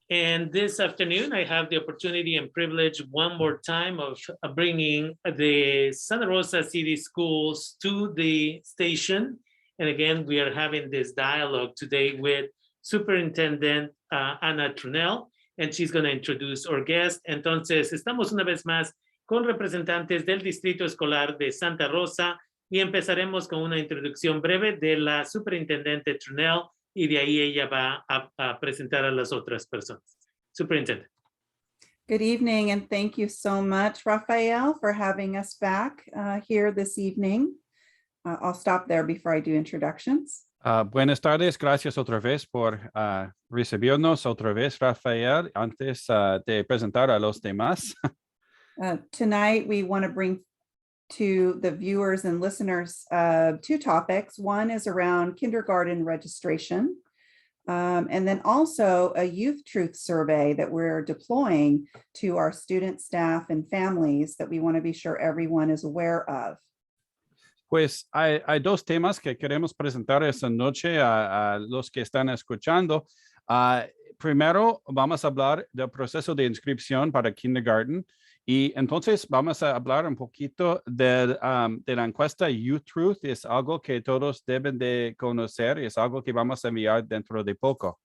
And this afternoon, I have the opportunity and privilege one more time of bringing the Santa Rosa City Schools to the station. And again, we are having this dialogue today with Superintendent Ana Trunell, and she's going to introduce our guest. Entonces, estamos una vez más con representantes del Distrito Escolar de Santa Rosa y empezaremos con una introducción breve de la Superintendente Trunell. Y de ahí ella va a presentar a las otras personas. Superintendent. Good evening, and thank you so much, Rafael, for having us back here this evening. I'll stop there before I do introductions. Buenas tardes, gracias otra vez por recibirnos otra vez, Rafael, antes de presentar a los demás. Tonight, we want to bring to the viewers and listeners two topics. One is around kindergarten registration, and then also a youth truth survey that we're deploying to our students, staff, and families that we want to be sure everyone is aware of. Pues hay dos temas que queremos presentar esta noche a los que están escuchando. Primero, vamos a hablar del proceso de inscripción para kindergarten. Y entonces vamos a hablar un poquito de la encuesta Youth Truth. Es algo que todos deben de conocer. Es algo que vamos a enviar dentro de poco.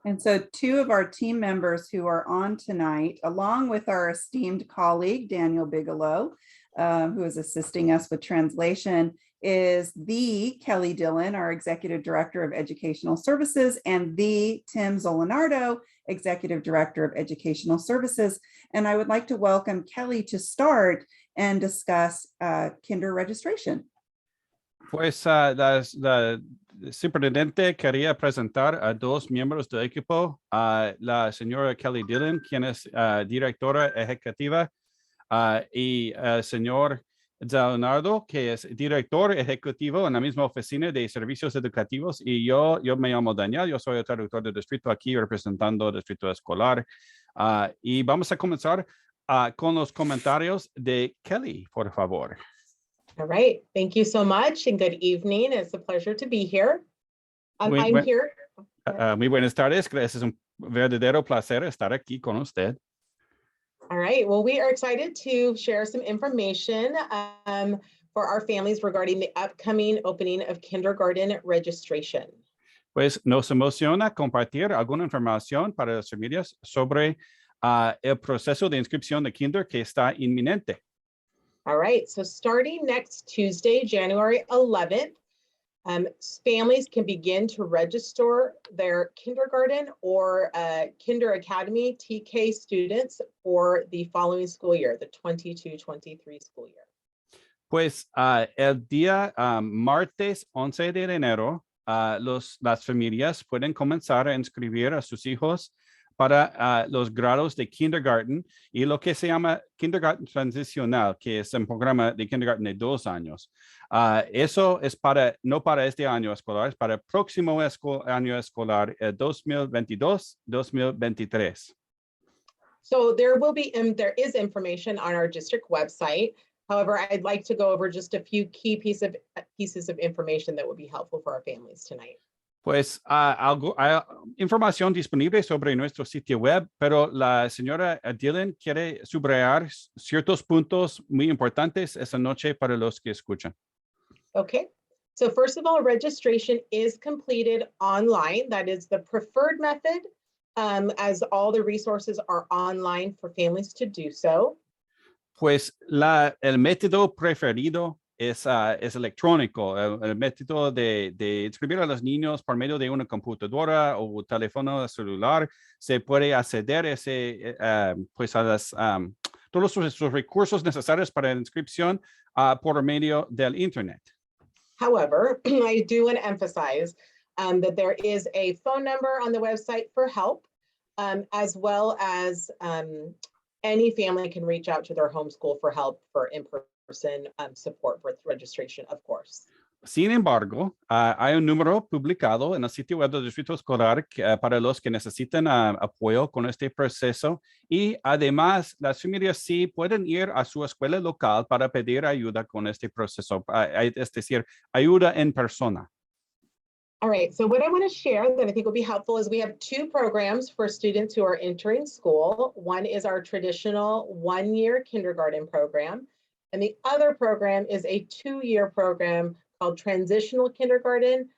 And so two of our team members who are on tonight, along with our esteemed colleague, Daniel Bigelow, who is assisting us with translation, is the Kelly Dillon, our Executive Director of Educational Services, and the Tim Zolinardo, Executive Director of Educational Services. And I would like to welcome Kelly to start and discuss kinder registration. Pues la superintendente quería presentar a dos miembros del equipo, la señora Kelly Dillon, quien es directora ejecutiva, y el señor Leonardo, que es director ejecutivo en la misma oficina de servicios educativos, y yo me llamo Daniel, yo soy el traductor del distrito aquí representando el distrito escolar, y vamos a comenzar con los comentarios de Kelly, por favor. All right, thank you so much and good evening. It's a pleasure to be here. I'm here. Muy buenas tardes, es un verdadero placer estar aquí con usted. All right, well, we are excited to share some information for our families regarding the upcoming opening of kindergarten registration. Pues nos emociona compartir alguna información para las familias sobre el proceso de inscripción de kinder que está inminente. All right, so starting next Tuesday, January 11th, families can begin to register their kindergarten or kinder academy TK students for the following school year, the 22-23 school year. Pues el día martes 11 de enero, las familias pueden comenzar a inscribir a sus hijos para los grados de kindergarten y lo que se llama kindergarten transicional, que es un programa de kindergarten de 2 años. Eso es no para este año escolar, es para el próximo año escolar 2022-2023. So there is information on our district website. However, I'd like to go over just a few key pieces of information that would be helpful for our families tonight. Pues hay información disponible sobre nuestro sitio web, pero la señora Dillon quiere subrayar ciertos puntos muy importantes esta noche para los que escuchan. Okay, so first of all, registration is completed online. That is the preferred method, as all the resources are online for families to do so. Pues el método preferido es electrónico, el método de inscribir a los niños por medio de una computadora o teléfono celular. Se puede acceder pues a todos los recursos necesarios para la inscripción por medio del Internet. However, I do want to emphasize that there is a phone number on the website for help, as well as any family can reach out to their homeschool for help for in-person support with registration, of course. Sin embargo, hay un número publicado en el sitio web del Distrito Escolar para los que necesitan apoyo con este proceso, y además las familias sí pueden ir a su escuela local para pedir ayuda con este proceso, es decir, ayuda en persona. All right, so what I want to share that I think will be helpful is we have two programs for students who are entering school. One is our traditional one-year kindergarten program, and the other program is a two-year program called Transitional Kindergarten,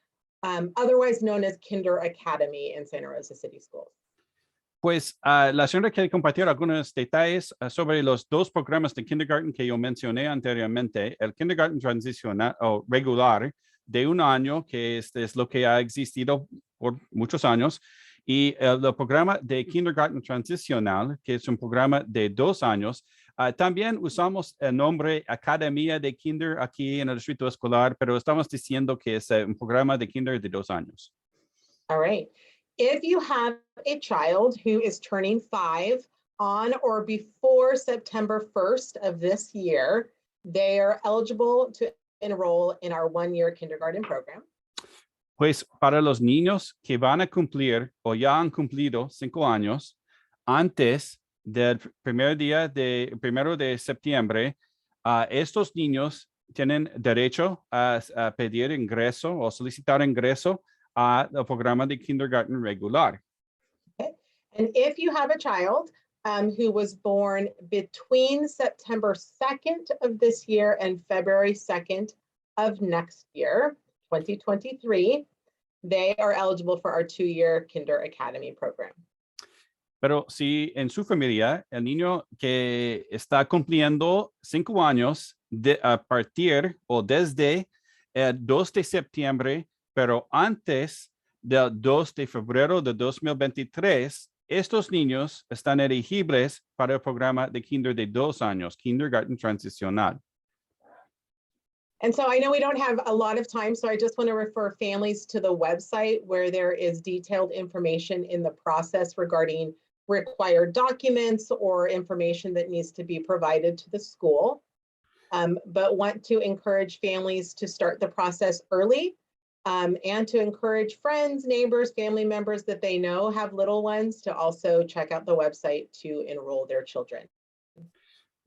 otherwise known as Kinder Academy in Santa Rosa City Schools. Pues la señora quiere compartir algunos detalles sobre los dos programas de kindergarten que yo mencioné anteriormente. El kindergarten transicional o regular de un año, que es lo que ha existido por muchos años, y el programa de kindergarten transicional, que es un programa de 2 años. También usamos el nombre Academia de Kinder aquí en el distrito escolar, pero estamos diciendo que es un programa de kinder de 2 años. All right. If you have a child who is turning 5 on or before September 1st of this year, they are eligible to enroll in our one-year kindergarten program. Pues para los niños que van a cumplir o ya han cumplido 5 años antes del primero de septiembre, estos niños tienen derecho a pedir ingreso o solicitar ingreso al programa de kindergarten regular. Okay. And if you have a child who was born between September 2nd of this year and February 2nd of next year, 2023, they are eligible for our 2-year Kinder Academy program. Pero si en su familia el niño que está cumpliendo 5 años a partir o desde el 2 de septiembre, pero antes del 2 de febrero de 2023, estos niños están elegibles para el programa de kinder de 2 años, kindergarten transicional. And so I know we don't have a lot of time, so I just want to refer families to the website where there is detailed information in the process regarding required documents or information that needs to be provided to the school. But want to encourage families to start the process early and to encourage friends, neighbors, family members that they know have little ones to also check out the website to enroll their children.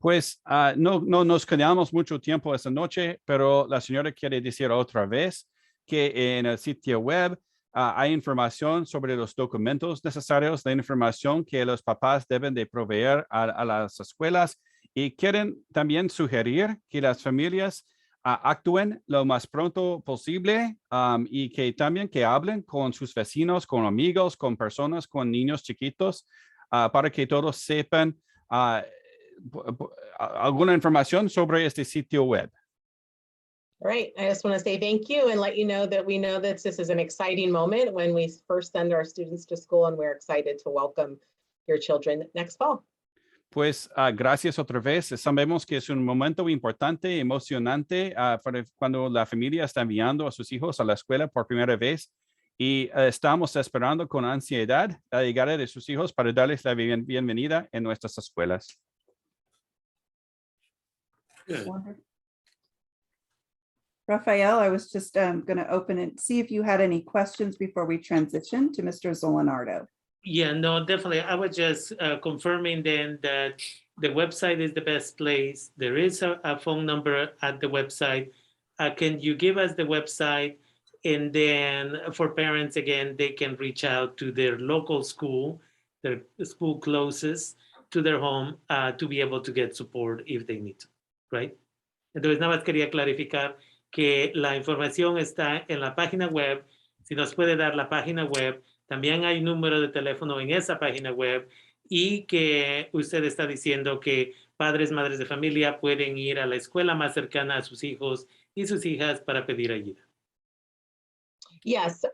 Pues no nos quedamos mucho tiempo esta noche, pero la señora quiere decir otra vez que en el sitio web hay información sobre los documentos necesarios, la información que los papás deben de proveer a las escuelas, y quieren también sugerir que las familias actúen lo más pronto posible y que también que hablen con sus vecinos, con amigos, con personas, con niños chiquitos, para que todos sepan alguna información sobre este sitio web. All right, I just want to say thank you and let you know that we know that this is an exciting moment when we first send our students to school, and we're excited to welcome your children next fall. Pues gracias otra vez. Sabemos que es un momento importante, emocionante cuando la familia está enviando a sus hijos a la escuela por primera vez, y estamos esperando con ansiedad la llegada de sus hijos para darles la bienvenida en nuestras escuelas. Good. Rafael, I was just going to open it, see if you had any questions before we transition to Mr. Zolinardo. Yeah, no, definitely. I was just confirming then that the website is the best place. There is a phone number at the website. Can you give us the website? And then for parents, again, they can reach out to their local school, their school closest to their home, to be able to get support if they need to, right? Entonces, nada más quería clarificar que la información está en la página web. Si nos puede dar la página web, también hay número de teléfono en esa página web, y que usted está diciendo que padres, madres de familia pueden ir a la escuela más cercana a sus hijos y sus hijas para pedir ayuda. Yes,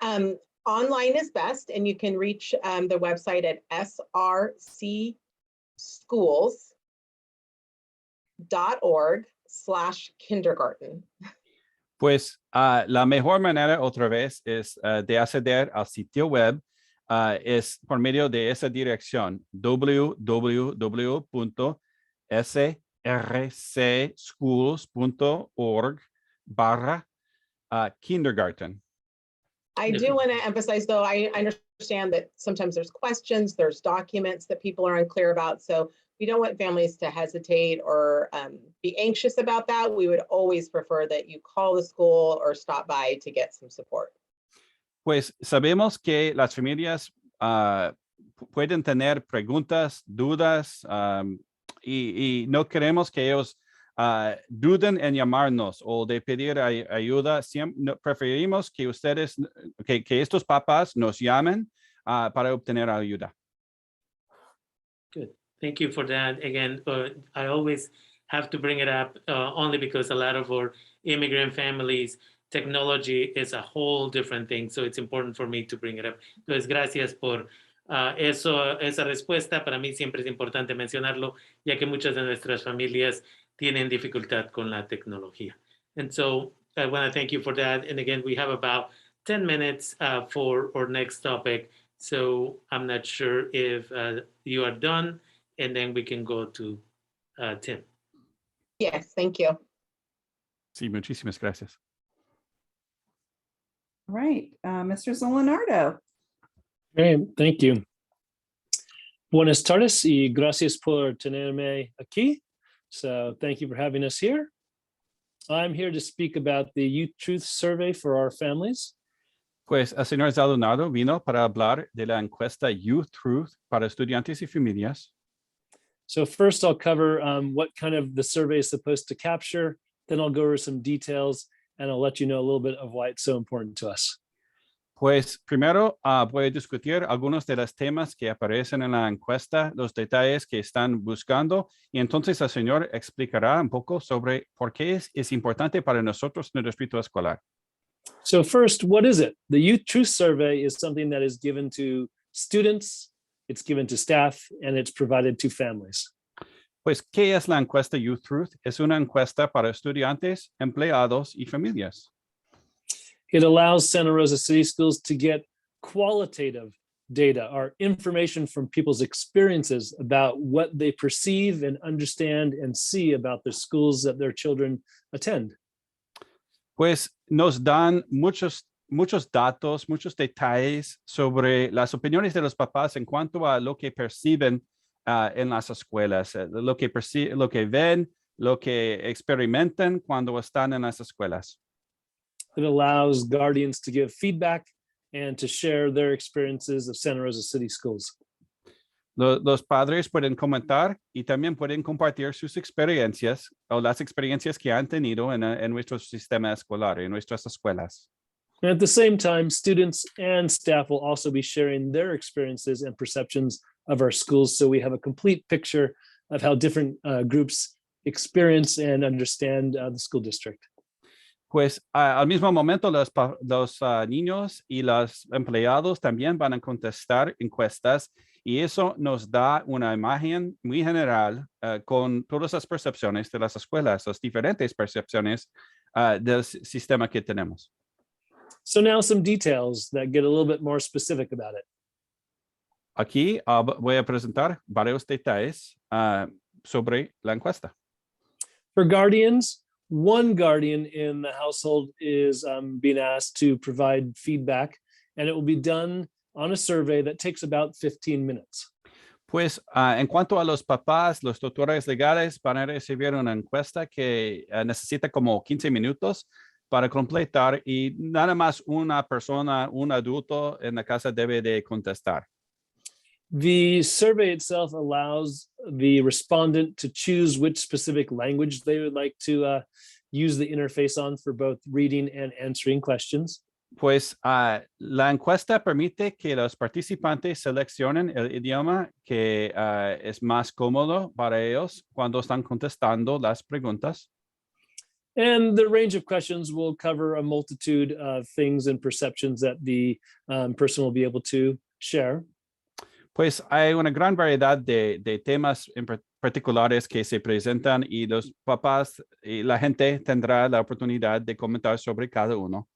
online is best, and you can reach the website at srcschools.org/kindergarten. Pues la mejor manera otra vez es de acceder al sitio web, es por medio de esa dirección www.srcschools.org/kindergarten. I do want to emphasize, though, I understand that sometimes there's questions, there's documents that people are unclear about. So we don't want families to hesitate or be anxious about that. We would always prefer that you call the school or stop by to get some support. Pues sabemos que las familias pueden tener preguntas, dudas, y no queremos que ellos duden en llamarnos o de pedir ayuda. Preferimos que ustedes, que estos papás nos llamen para obtener ayuda. Good. Thank you for that. Again, I always have to bring it up only because a lot of our immigrant families, technology is a whole different thing. So it's important for me to bring it up. Entonces, gracias por esa respuesta. Para mí siempre es importante mencionarlo, ya que muchas de nuestras familias tienen dificultad con la tecnología. And so I want to thank you for that. And again, we have about 10 minutes for our next topic. So I'm not sure if you are done, and then we can go to Tim. Yes, thank you. Sí, muchísimas gracias. All right, Mr. Zolinardo. Okay, thank you. Buenas tardes y gracias por tenerme aquí. So thank you for having us here. I'm here to speak about the Youth Truth Survey for our families. Pues el señor Zaldonado vino para hablar de la encuesta Youth Truth para estudiantes y familias. So first I'll cover what kind of the survey is supposed to capture. Then I'll go over some details and I'll let you know a little bit of why it's so important to us. Pues primero voy a discutir algunos de los temas que aparecen en la encuesta, los detalles que están buscando, y entonces el señor explicará un poco sobre por qué es importante para nosotros en el distrito escolar. So first, what is it? The Youth Truth Survey is something that is given to students, it's given to staff, and it's provided to families. Pues, ¿qué es la encuesta Youth Truth? Es una encuesta para estudiantes, empleados y familias. It allows Santa Rosa City Schools to get qualitative data or information from people's experiences about what they perceive and understand and see about the schools that their children attend. Pues nos dan muchos datos, muchos detalles sobre las opiniones de los papás en cuanto a lo que perciben en las escuelas, lo que ven, lo que experimentan cuando están en las escuelas. It allows guardians to give feedback and to share their experiences of Santa Rosa City Schools. Los padres pueden comentar y también pueden compartir sus experiencias o las experiencias que han tenido en nuestro sistema escolar, en nuestras escuelas. And at the same time, students and staff will also be sharing their experiences and perceptions of our schools, so we have a complete picture of how different groups experience and understand the school district. Pues al mismo momento los niños y los empleados también van a contestar encuestas, y eso nos da una imagen muy general con todas las percepciones de las escuelas, las diferentes percepciones del sistema que tenemos. So now some details that get a little bit more specific about it. Aquí voy a presentar varios detalles sobre la encuesta. For guardians, one guardian in the household is being asked to provide feedback, and it will be done on a survey that takes about 15 minutes. Pues en cuanto a los papás, los tutores legales van a recibir una encuesta que necesita como 15 minutos para completar, y nada más una persona, un adulto en la casa debe de contestar. The survey itself allows the respondent to choose which specific language they would like to use the interface on for both reading and answering questions. Pues la encuesta permite que los participantes seleccionen el idioma que es más cómodo para ellos cuando están contestando las preguntas. And the range of questions will cover a multitude of things and perceptions that the person will be able to share. Pues hay una gran variedad de temas en particulares que se presentan, y los papás y la gente tendrá la oportunidad de comentar sobre cada uno.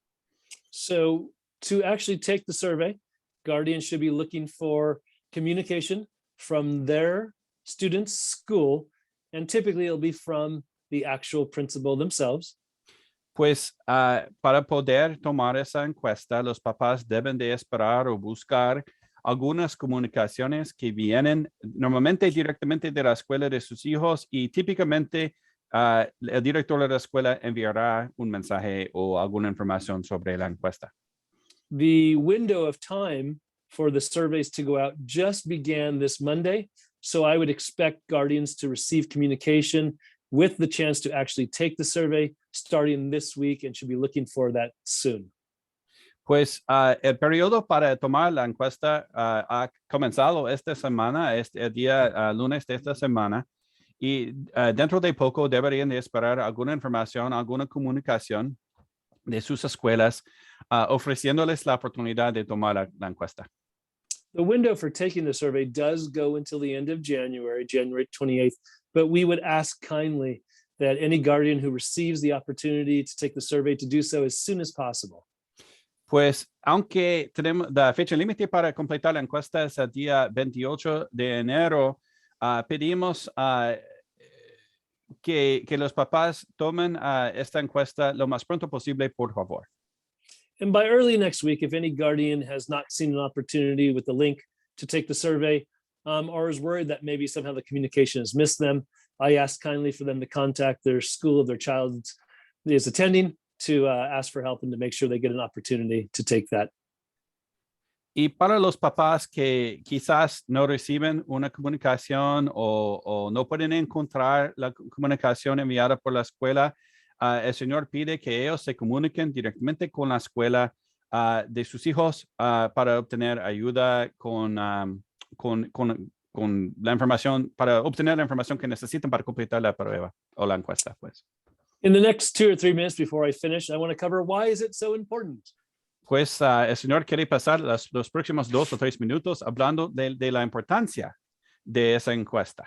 So to actually take the survey, guardians should be looking for communication from their student's school, and typically it'll be from the actual principal themselves. Pues para poder tomar esa encuesta, los papás deben de esperar o buscar algunas comunicaciones que vienen normalmente directamente de la escuela de sus hijos, y típicamente el director de la escuela enviará un mensaje o alguna información sobre la encuesta. The window of time for the surveys to go out just began this Monday. So I would expect guardians to receive communication with the chance to actually take the survey starting this week and should be looking for that soon. Pues el periodo para tomar la encuesta ha comenzado esta semana, el día lunes de esta semana, y dentro de poco deberían de esperar alguna información, alguna comunicación de sus escuelas, ofreciéndoles la oportunidad de tomar la encuesta. The window for taking the survey does go until the end of January, January 28th, but we would ask kindly that any guardian who receives the opportunity to take the survey to do so as soon as possible. Pues, aunque tenemos la fecha límite para completar la encuesta es el día 28 de enero, pedimos que los papás tomen esta encuesta lo más pronto posible, por favor. And by early next week, if any guardian has not seen an opportunity with the link to take the survey, or is worried that maybe somehow the communication has missed them, I ask kindly for them to contact their school of their child is attending to ask for help and to make sure they get an opportunity to take that. Y para los papás que quizás no reciben una comunicación o no pueden encontrar la comunicación enviada por la escuela, el Señor pide que ellos se comuniquen directamente con la escuela de sus hijos para obtener ayuda con la información, para obtener la información que necesitan para completar la prueba o la encuesta, pues. In the next 2 or 3 minutes before I finish, I want to cover why is it so important? Pues el Señor quiere pasar los próximos 2 o 3 minutos hablando de la importancia de esa encuesta.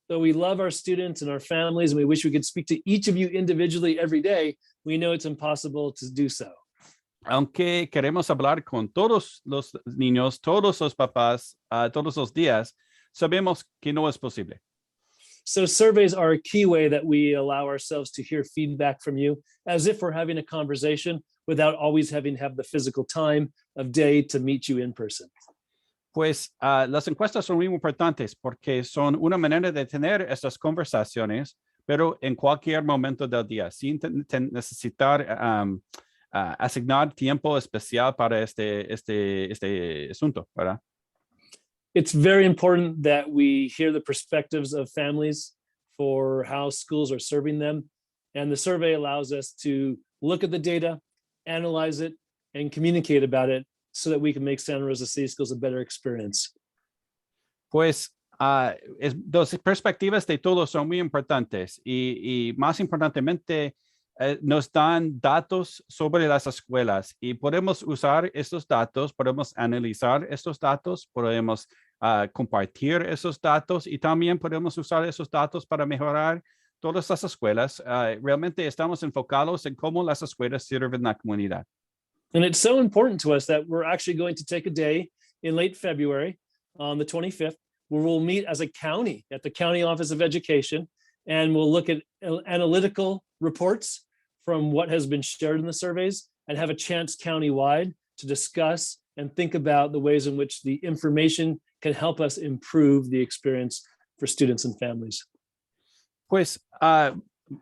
Though we love our students and our families, and we wish we could speak to each of you individually every day, we know it's impossible to do so. Aunque queremos hablar con todos los niños, todos los papás, todos los días, sabemos que no es posible. So surveys are a key way that we allow ourselves to hear feedback from you as if we're having a conversation without always having to have the physical time of day to meet you in person. Pues las encuestas son muy importantes porque son una manera de tener estas conversaciones, pero en cualquier momento del día, sin necesitar asignar tiempo especial para este asunto, ¿verdad? It's very important that we hear the perspectives of families for how schools are serving them. And the survey allows us to look at the data, analyze it, and communicate about it so that we can make Santa Rosa City Schools a better experience. Pues las perspectivas de todos son muy importantes y más importantemente nos dan datos sobre las escuelas y podemos usar estos datos, podemos analizar estos datos, podemos compartir esos datos y también podemos usar esos datos para mejorar todas las escuelas. Realmente estamos enfocados en cómo las escuelas sirven a la comunidad. And it's so important to us that we're actually going to take a day in late February on the 25th, where we'll meet as a county at the County Office of Education, and we'll look at analytical reports from what has been shared in the surveys and have a chance countywide to discuss and think about the ways in which the information can help us improve the experience for students and families. Pues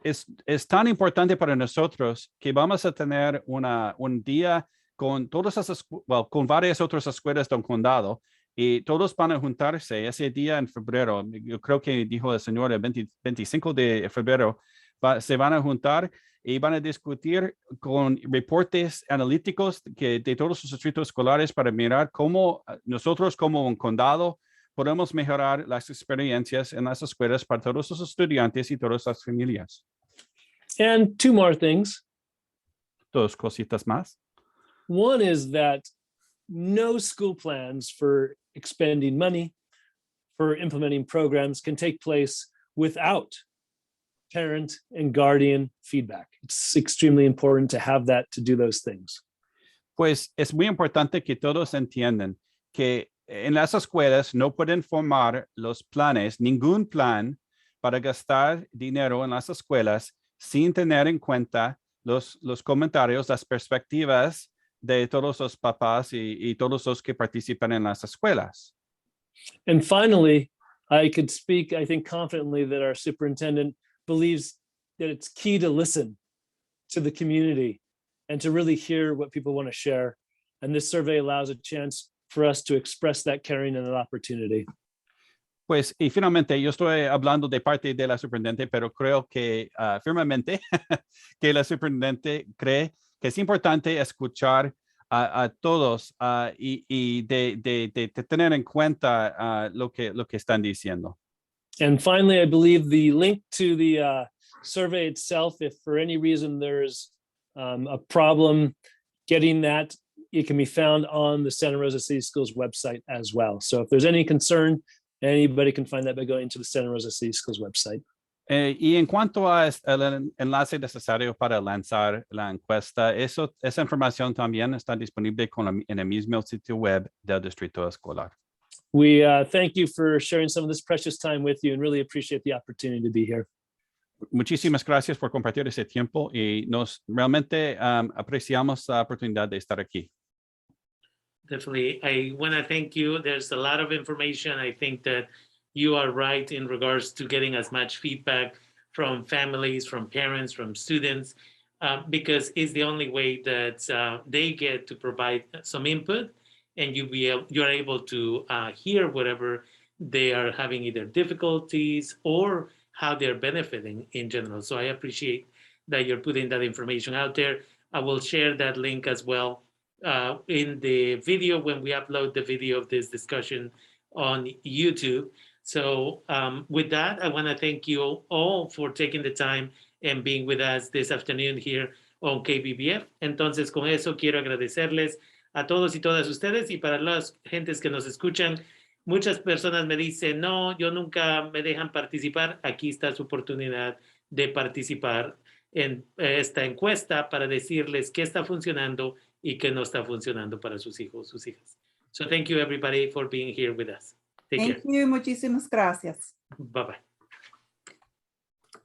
es tan importante para nosotros que vamos a tener un día con con varias otras escuelas del condado y todos van a juntarse ese día en febrero. Yo creo que dijo el señor el 25 de febrero, se van a juntar y van a discutir con reportes analíticos de todos los distritos escolares para mirar cómo nosotros como un condado podemos mejorar las experiencias en las escuelas para todos los estudiantes y todas las familias. And 2 more things. 2 cositas más. One is that no school plans for expending money, for implementing programs can take place without parent and guardian feedback. It's extremely important to have that to do those things. Pues es muy importante que todos entiendan que en las escuelas no pueden formar los planes, ningún plan para gastar dinero en las escuelas sin tener en cuenta los comentarios, las perspectivas de todos los papás y todos los que participan en las escuelas. And finally, I could speak, I think, confidently that our superintendent believes that it's key to listen to the community and to really hear what people want to share. And this survey allows a chance for us to express that caring and that opportunity. Pues, y finalmente, yo estoy hablando de parte de la superintendente, pero creo que firmemente que la superintendente cree que es importante escuchar a todos y de tener en cuenta lo que están diciendo. And finally, I believe the link to the survey itself, if for any reason there's a problem getting that, it can be found on the Santa Rosa City Schools website as well. So if there's any concern, anybody can find that by going to the Santa Rosa City Schools website. Y en cuanto al enlace necesario para lanzar la encuesta, esa información también está disponible en el mismo sitio web del distrito escolar. We thank you for sharing some of this precious time with you and really appreciate the opportunity to be here. Muchísimas gracias por compartir ese tiempo y nos realmente apreciamos la oportunidad de estar aquí. Definitely. I want to thank you. There's a lot of information. I think that you are right in regards to getting as much feedback from families, from parents, from students, because it's the only way that they get to provide some input, and you're able to hear whatever they are having either difficulties or how they're benefiting in general. So I appreciate that you're putting that information out there. I will share that link as well in the video when we upload the video of this discussion on YouTube. So with that, I want to thank you all for taking the time and being with us this afternoon here on KBBF. Entonces, con eso quiero agradecerles a todos y todas ustedes, y para las gentes que nos escuchan, muchas personas me dicen, no, yo nunca me dejan participar. Aquí está su oportunidad de participar en esta encuesta para decirles qué está funcionando y qué no está funcionando para sus hijos, sus hijas. So thank you everybody for being here with us. Take care. Thank you. Muchísimas gracias. Bye-bye.